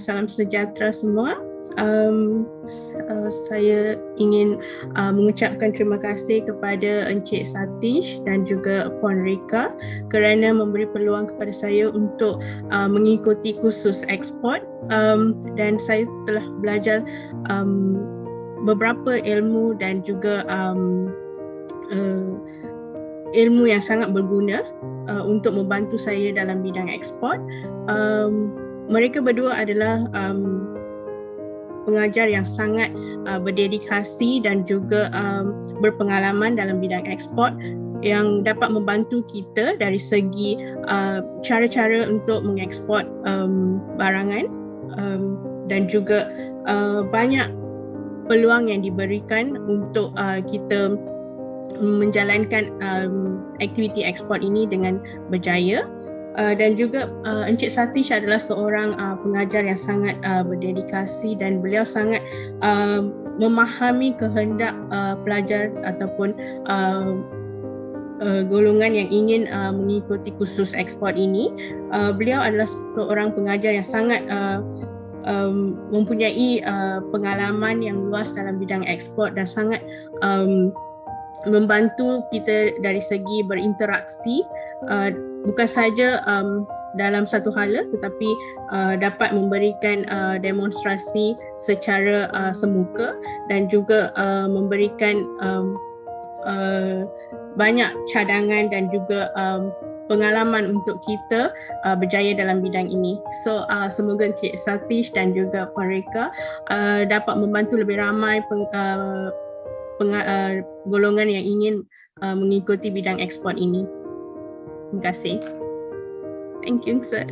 Salam sejahtera semua. Saya ingin mengucapkan terima kasih kepada Encik Satish dan juga Puan Rika kerana memberi peluang kepada saya untuk mengikuti kursus ekspor, dan saya telah belajar beberapa ilmu dan juga ilmu yang sangat berguna untuk membantu saya dalam bidang ekspor. Mereka berdua adalah pengajar yang sangat berdedikasi dan juga berpengalaman dalam bidang ekspor yang dapat membantu kita dari segi cara-cara untuk mengekspor barangan, dan juga banyak peluang yang diberikan untuk kita menjalankan aktiviti ekspor ini dengan berjaya. Dan juga Encik Satish adalah seorang pengajar yang sangat berdedikasi dan beliau sangat memahami kehendak pelajar ataupun golongan yang ingin mengikuti kursus ekspor ini. Beliau adalah seorang pengajar yang sangat mempunyai pengalaman yang luas dalam bidang ekspor dan sangat membantu kita dari segi berinteraksi, bukan saja dalam satu hala tetapi dapat memberikan demonstrasi secara semuka dan juga memberikan banyak cadangan dan juga pengalaman untuk kita berjaya dalam bidang ini. So semoga Encik Satish dan juga Puan Rika dapat membantu lebih ramai golongan yang ingin mengikuti bidang ekspor ini. Terima kasih. Thank you, sir.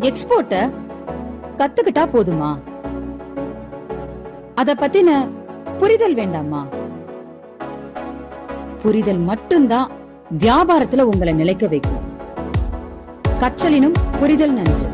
எக்ஸ்போர்ட்ட கத்துக்கிட்டா போதுமா? அத பத்தின புரிதல் வேண்டாமா? புரிதல் மட்டும்தான் வியாபாரத்துல உங்களை நிலைக்க வைக்கும். கற்றலினும் புரிதல் நன்று.